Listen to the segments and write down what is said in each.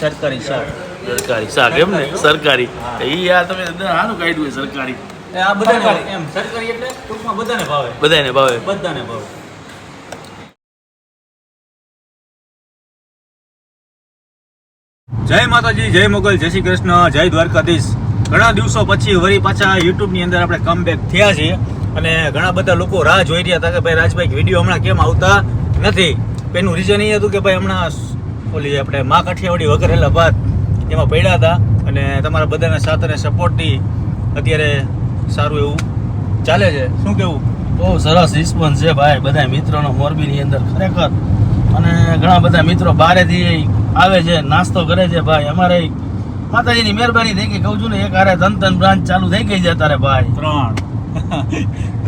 સરકારી શાક. સરકારી શાક એમ ને સરકારી એ યાર તમે આનું કાઢ્યું હોય સરકારી આ બધાને એમ સરકારી એટલે ટૂંકમાં બધાને ભાવે. બધાને ભાવે. બધાને ભાવે. જય માતાજી, જય મોગલ, જય શ્રી કૃષ્ણ, જય દ્વારકાધીશ. ઘણા દિવસો પછી વળી પાછા યુટ્યુબની અંદર આપણે કમબેક થયા છીએ અને ઘણા બધા લોકો રાહ જોઈ રહ્યા હતા કે ભાઈ રાજભાઈ વિડીયો હમણાં કેમ આવતા નથી. એનું રીઝન એ હતું કે ભાઈ હમણાં ઓલી આપણે મા કાઠિયાવાડી વઘારેલા ભાત એમાં પડ્યા હતા અને તમારા બધાના સાથ અને સપોર્ટથી અત્યારે સારું એવું ચાલે છે. શું કેવું? બહુ સરસ રિસ્પોન્સ છે ભાઈ બધા મિત્રોનો મોરબીની અંદર ખરેખર. અને ઘણા બધા મિત્રો બહારેથી આવે છે, નાસ્તો કરે છે ભાઈ. અમારે માતાજીની મહેરબાની થઈ ગઈ, કહું છું ને, એક હારે ધન બ્રાન્ચ ચાલુ થઈ ગઈ છે અત્યારે ભાઈ. 3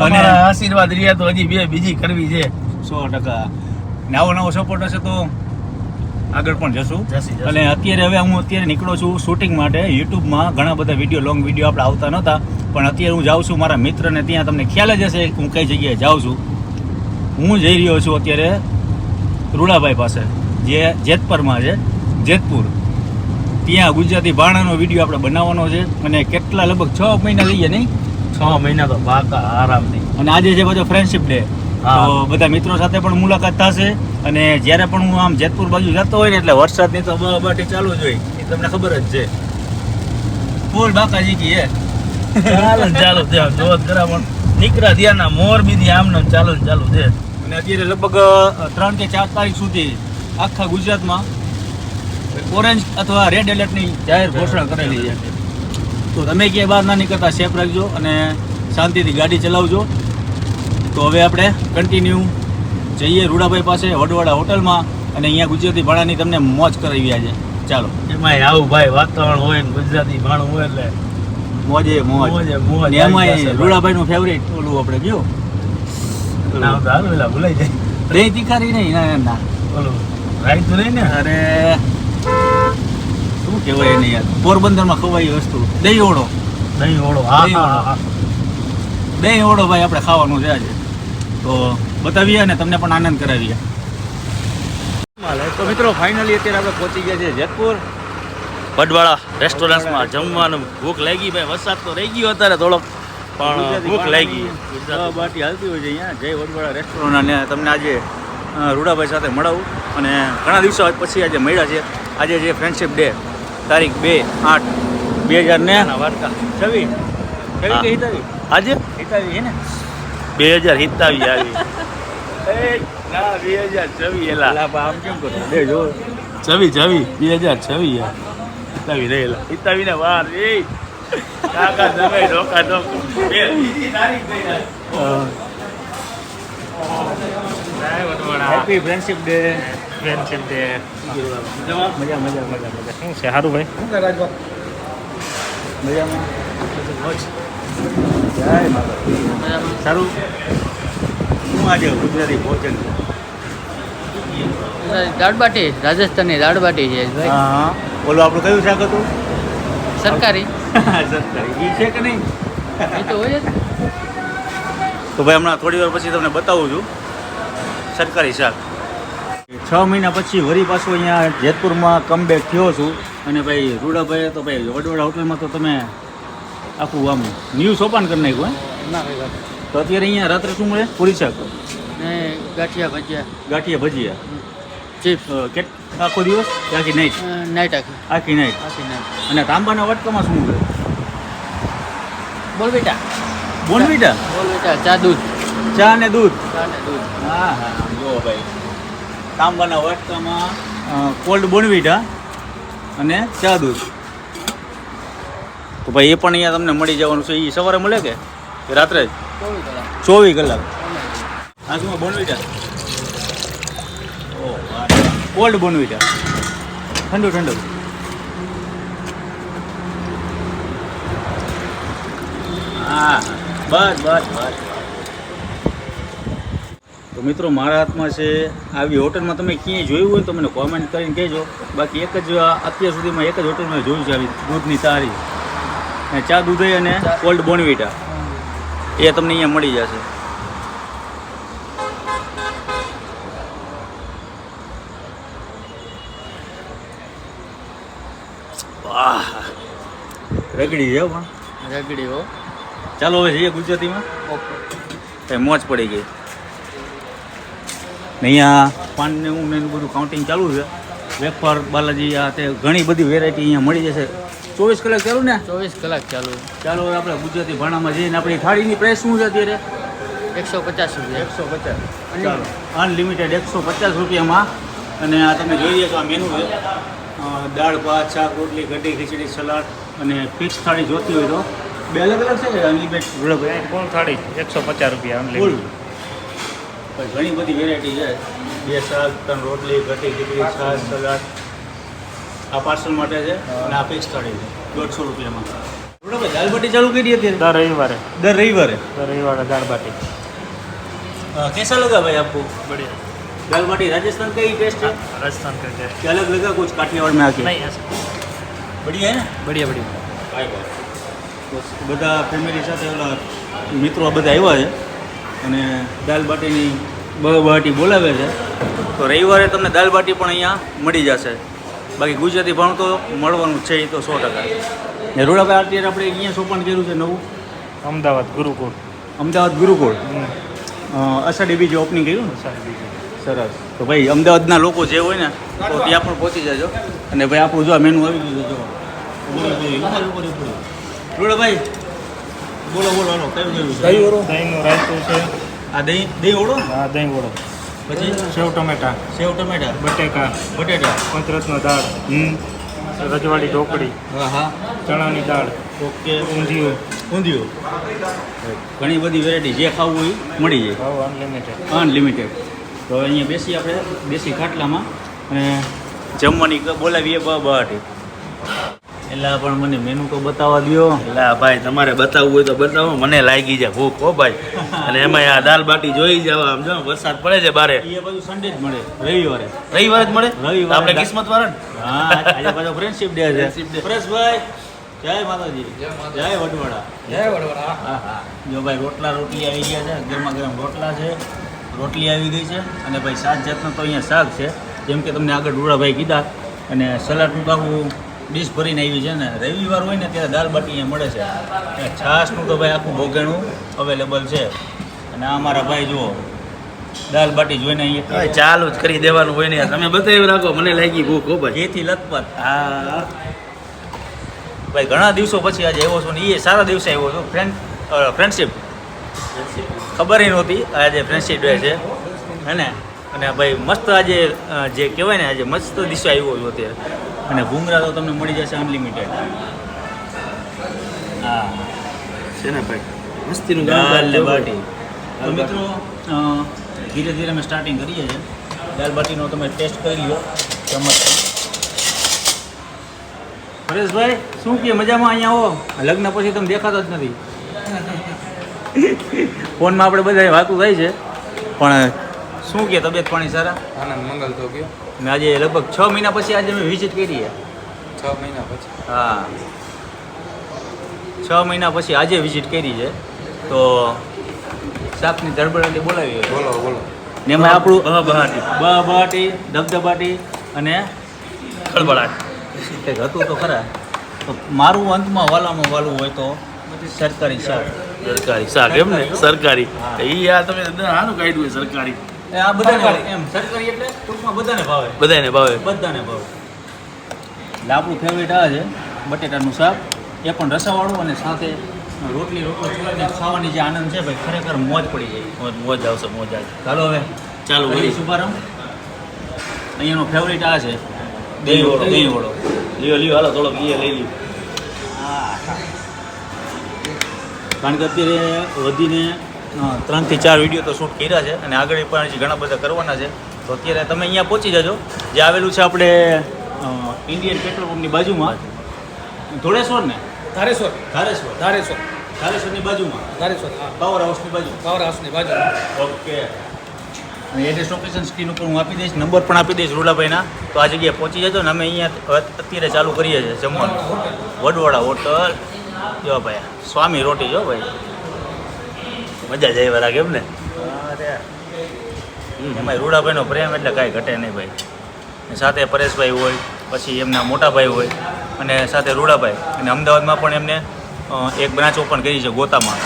અને આશીર્વાદ રહ્યા તો હજી 2 બીજી કરવી છે. 100%. નવો સપોર્ટ હશે તો આગળ પણ જશું. અને અત્યારે હું નીકળો છું શૂટિંગ માટે. યુટ્યુબમાં ઘણા બધા લોંગ વિડીયો આપણે આવતા નહોતા, પણ અત્યારે હું જાઉં છું મારા મિત્રને ત્યાં. તમને ખ્યાલ જ હશે હું કઈ જગ્યાએ જાઉં છું. હું જઈ રહ્યો છું અત્યારે રૂડાભાઈ પાસે, જે જેતપુરમાં છે, જેતપુર. ત્યાં ગુજરાતી ભાણાનો વિડીયો આપણે બનાવવાનો છે અને કેટલા લગભગ 6 મહિના લઈએ નહીં, 6 મહિના તો પાકા આરામથી. અને આજે છે બધો ફ્રેન્ડશિપ ડે, તો બધા મિત્રો સાથે પણ મુલાકાત થશે. અને જ્યારે પણ હું આમ જેતપુર બાજુ જતો હોય ને એટલે વરસાદની તો બહાટી ચાલુ જ હોય, એ તમને ખબર જ છે. ફૂલ બાકાજી કી હે ચાલુ છે જોત કરા પણ નીકળ્યા ત્યાંના મોરબીથી આમને ચાલુ છે. અને અત્યારે લગભગ 3 કે 4 તારીખ સુધી આખા ગુજરાતમાં ઓરેન્જ અથવા રેડ એલર્ટની જાહેર ઘોષણા કરેલી છે. તો તમે ક્યાંય બહાર ના નીકળતા સેફ રાખજો અને શાંતિથી ગાડી ચલાવજો. તો હવે આપણે કન્ટિન્યુ જઈએ રૂડાભાઈ પાસે વડવાડા હોટલમાં અને અહીંયા ગુજરાતી ભાણાની તમને મોજ કરાવી છે. ચાલો. એમાં આવું ભાઈ વાતાવરણ હોય ને ગુજરાતી ભાણું હોય એટલે મોજે મોજ. એમાં રૂડાભાઈનું ફેવરેટ ઓલું આપણે કયો ભૂલાઈ જાય. દહીં તીખારી નહીં, ના ઓલું રાયતું નહીં ને. અરે શું કહેવાય એને યાર, પોરબંદરમાં ખવાય વસ્તુ દહીં ઓળો. દહીં ઓળો ભાઈ આપણે ખાવાનું છે આજે, તો બતાવીએ અને તમને પણ આનંદ કરાવીએ. તો મિત્રો ફાઇનલી અત્યારે આપણે પહોંચી ગયા છે જેતપુર વડવાડા રેસ્ટોરન્ટમાં જમવાનું. ભૂખ લાગી ભાઈ, વરસાદ તો રહી ગયો અત્યારે થોડોક, પણ ભૂખ લાગી. બાટી હાલતી હોય છે અહીંયા જય વડવાડા રેસ્ટોરન્ટ. અને તમને આજે રૂડાભાઈ સાથે મળાવું અને ઘણા દિવસો પછી આજે મળ્યા છે. આજે છે ફ્રેન્ડશિપ ડે, તારીખ 2/8/2026. આજે હિતાવી હે ને 2027 આવી. ના 2026 એલા આમ કેમ કરો બે જો 2026 હિતાવી રહેલા હિતાવીને વાર એ કાકા તમે ઢોકા ઢોકો બીજી તારીખ થઈ હેપી ફ્રેન્ડશિપ ડે. મજા શું છે સારું ભાઈ? શું કરે રાજભા? મજામાં? જય માતા. સારું. શું આજે ગુજરાતી ભોજન? દાળબાટી, રાજસ્થાનની દાળબાટી છે ભાઈ. હા, ઓલું આપણું કયું શાક હતું? સરકારી. સરકારી એ છે કે નહીં? એ તો હોય જ. તો ભાઈ હમણાં થોડી વાર પછી તમને બતાવું છું સરકારી શાક. 6 મહિના પછી વળી પાછું અહીંયા જેતપુરમાં કમબેક થયો છું. અને ભાઈ રૂડાભાઈ તો ભાઈ વડવાડા હોટલમાં તો તમે આખું આમ ન્યૂ સોપાન કરી નાખ્યું હે. તો અત્યારે અહીંયા રાત્રે શું મળે? પૂરી શાક ને ગાંઠિયા ભજીયા. ગાંઠિયા ભજીયા ચિપ્સ. આખો દિવસ કે આખી નાઈટ? નાઈટ આખી નાઈટ. અને તાંબાના વાટકામાં શું મળે? બોલબીટા. બોનવીટા. ચા દૂધ. ચા ને દૂધ. હા. જો ભાઈ તાંબાના વાટકામાં કોલ્ડ બોનવીટા અને ચા દૂધ. તો ભાઈ એ પણ અહીંયા તમને મળી જવાનું છે. એ સવારે મળે કે રાત્રે જ? 24 કલાક. હા શું બોનવીટા? ઓ કોલ્ડ બોનવીટા, ઠંડુ. હા બસ. તો મિત્રો મારા હાથમાં છે આવી હોટલમાં. તમે ક્યાંય જોયું હોય તો મને કોમેન્ટ કરીને કહેજો. બાકી એક જ અત્યાર સુધીમાં એક જ હોટલમાં જોયું છે આવી દૂધની તારી અને ચા દૂધ અને કોલ્ડ બોનવીટા. એ તમને અહીંયા મળી જશે. વાહ રગડી છે પણ રગડી હો. ચાલો હવે જઈએ ગુજરાતીમાં. ઓકે. કઈ મોજ પડી ગઈ. ને અહીંયા પાનને હું ને એનું બધું કાઉન્ટિંગ ચાલુ છે. વેફર બાલાજી આ તે ઘણી બધી વેરાયટી અહીંયા મળી જશે. 24 કલાક ચાલુ ને. 24 કલાક ચાલુ. ચાલો હવે આપણે ગુજરાતી ભાણામાં જઈને આપણી થાળીની પ્રાઇસ શું છે અત્યારે? 150 રૂપિયા. 150. ચાલો અનલિમિટેડ 150 રૂપિયામાં. અને આ તમે જોઈએ તો આ મેનુ છે. દાળ ભાત શાક રોટલી કઢી ખીચડી સલાડ અને ફિક્સ થાળી જોતી હોય તો બે અલગ અલગ છે અનલિમિટેડ ફૂલ થાળી 150 રૂપિયા ફૂલ ઘણી બધી વેરાયટી છે. બે શાક 3 રોટલી કઢી ખીચડી છાશ સલાડ. આ પાર્સલ માટે છે અને આ ફિક્સ થાળી છે 150 રૂપિયામાં. બરાબર દાલ બાટી ચાલુ કરી અત્યારે દર રવિવારે દર રવિવારે દાળ બાટી कैसा लगा भाई आपको? बढ़िया दाल बाटी राजस्थान का ही टेस्ट है राजस्थान का क्या क्या अलग लगा कुछ काठियावाड़ में आके? नहीं ऐसा बढ़िया है બઢિયા બઢિયા. બસ બધા ફેમિલી સાથે ઓલા મિત્રો બધા આવ્યા છે અને દાલ બાટીની બાટી બોલાવે છે. તો રવિવારે તમને દાલ બાટી પણ અહીંયા મળી જશે. બાકી ગુજરાતી ભાણું તો મળવાનું છે એ તો 100%. ને રોડાભાઈ અત્યારે આપણે અહીંયા સોપાન કર્યું છે નવું અમદાવાદ ગુરુકુળ અમદાવાદ ગુરુકુળ. અષાઢી બીજ ઓપનિંગ કર્યું ને. સરસ. તો ભાઈ અમદાવાદના લોકો જે હોય ને તો ત્યાં પણ પહોંચી જજો. અને ભાઈ આપણું જો મેનુ આવી ગયું છે જો રોડાભાઈ બોલો બોલો હાલો કયું કયું છે? દહીંનું રાયતું છે આ દહીં દહીં ઓળો હા દહીં વડો પછી સેવ ટમેટા સેવ ટમેટા બટેકા બટેટા પંચરત્ન દાળ રજવાડી ઢોકળી હા હા ચણાની દાળ ઓકે ઊંધિયું ઊંધિયું ઘણી બધી વેરાયટી જે ખાવું હોય એ મળી જાય ભાવ અનલિમિટેડ અનલિમિટેડ. તો અહીંયા બેસી આપણે બેસી ખાટલામાં અને જમવાની બોલાવીએ બાટી. એટલે પણ મને મેનુ તો બતાવવા દો. એટલે ભાઈ તમારે બતાવવું હોય તો બતાવો. મને લાગી જાય ભૂખ હો ભાઈ. અને એમાં આ દાલ બાટી જોઈ જવા આમ જો વરસાદ પડે છે બારે. એ બધું સન્ડે જ મળે રવિવારે. રવિવારે જ મળે રવિવારે. આપણે કિસ્મત વાળા ને. હા આજે પાછો ફ્રેન્ડશિપ ડે છે. પરેશભાઈ જય માતાજી જય વડવાડા. હા હા જો ભાઈ રોટલા રોટલી આવી ગયા છે. ગરમા ગરમ રોટલા છે રોટલી આવી ગઈ છે અને ભાઈ 7 જાતનો તો અહીંયા શાક છે જેમ કે તમને આગળ ડોળાભાઈ કીધા. અને સલાડનું આખું ડીશ ભરીને આવી છે ને. રવિવાર હોય ને ત્યારે દાલ બાટી અહીંયા મળે છે. અને છાશનું તો ભાઈ આખું બોગેણું અવેલેબલ છે. અને આ મારા ભાઈ જુઓ દાલ બાટી જોઈને અહીંયા ભાઈ ચાલુ જ કરી દેવાનું હોય ને તમે બતાવી રાખો. મને લાગી ભૂખ હો ભાઈ. ઘીથી લથપથ. હા ભાઈ ઘણા દિવસો પછી આજે આવ્યો છું ને એ સારા દિવસે આવ્યો છું. ફ્રેન્ડશિપ ખબર નહોતી આજે ફ્રેન્ડશિપ ડે છે હે ને. અને ભાઈ મસ્ત આજે જે કહેવાય ને આજે મસ્ત દિવસે આવ્યો છું અત્યારે. અને ભૂંગળા તો તમને મળી જશે અનલિમિટેડ. હા છે ને ભાઈ મસ્તીનું દાલ ને ગામ બાટી. તો મિત્રો ધીરે ધીરે અમે સ્ટાર્ટિંગ કરીએ છીએ. દાલ બાટીનો તમે ટેસ્ટ કરી લો ચમચ. પરેશભાઈ શું કે મજામાં અહીંયા આવો? લગ્ન પછી તમે દેખાતા જ નથી. ફોનમાં આપણે બધા વાતો થાય છે પણ શું કે તબિયત પાણી સારા? આનંદ મંગલ તો ગયો ને આજે લગભગ 6 મહિના પછી આજે અમે વિઝિટ કરી છે. 6 મહિના પછી. હા 6 મહિના પછી આજે વિઝિટ કરી છે. તો શાકની ધડબડાટી બોલાવી હોય. બોલો બોલો. ને એમાં આપણું બહાટી બહાટી ધબધબાટી અને ખળબળાટ કંઈક હતું તો ખરા. તો મારું અંતમાં વાલામાં વાલું હોય તો સરકારી શાક. સરકારી શાક એમ ને સરકારી એ આ તમે આનું કાઢ્યું સરકારી એ આ બધાને એમ સરકારી એટલે ટૂંકમાં બધાને ભાવે. બધાને ભાવે. બધાને ભાવે. એટલે આપણું ફેવરેટ આ છે બટેટાનું શાક. એ પણ રસાવાળું અને સાથે રોટલી રોટલો ચોળીને ખાવાની જે આનંદ છે ભાઈ ખરેખર મોજ પડી જાય. મોજ આવશે મોજ આવશે. ચાલો હવે ચાલુ કરીએ કરી શુભારંભ. અહીંયાનો ફેવરેટ આ છે દહીં વડો. દહીં વડો લ્યો લ્યો હાલો થોડોક લઈ લ્યો. કારણ કે અત્યારે વધીને 3 થી 4 વિડીયો તો શૂટ કર્યા છે અને આગળ પણ હજી ઘણા બધા કરવાના છે. તો અત્યારે તમે અહીંયા પહોંચી જજો. જે આવેલું છે આપણે ઇન્ડિયન પેટ્રોલ પંપની બાજુમાં ધોળેશ્વર ને ધારેશ્વર ધારેશ્વર ધારેશ્વર ધારેશ્વરની બાજુમાં ધારેશ્વર હા પાવર હાઉસની બાજુ. પાવર હાઉસની બાજુ. ઓકે. અને એડ્રેસ લોકેશન સ્ક્રીન ઉપર હું આપી દઈશ. નંબર પણ આપી દઈશ રૂલાભાઈના. તો આ જગ્યાએ પહોંચી જજો ને અમે અહીંયા અત્યારે ચાલુ કરીએ છીએ જમવાનું. વડવાડા હોટલ જો ભાઈ સ્વામી રોટી જો ભાઈ મજા જ આવ્યા લાગે એમ ને. એમાં રૂડાભાઈનો પ્રેમ એટલે કાંઈ ઘટે નહીં ભાઈ. સાથે પરેશભાઈ હોય પછી એમના મોટા ભાઈ હોય અને સાથે રૂડાભાઈ અને અમદાવાદમાં પણ એમને એક બ્રાન્ચ ઓપન કરી છે ગોતામાં.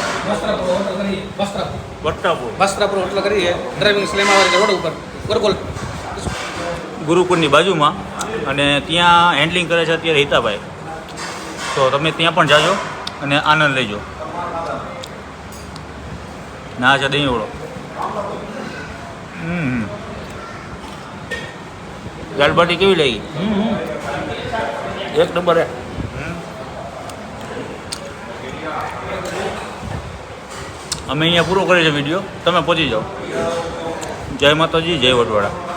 વસ્ત્રાપુર વસ્ત્રાપુર હોટલ કરી છે ડ્રાઇવિંગ સ્લેમ આવે છે રોડ ઉપર ગુરુકુલ ગુરુકુળની બાજુમાં અને ત્યાં હેન્ડલિંગ કરે છે અત્યારે હિતાભાઈ. તો તમે ત્યાં પણ જાજો અને આનંદ લેજો. ના છે દહીં વડો. દાળ બાટી કેવી લાગી? એક નંબર. અમે અહીંયા પૂરો કરીએ છીએ વિડીયો. તમે પહોંચી જાઓ. જય માતાજી, જય વડવાળા.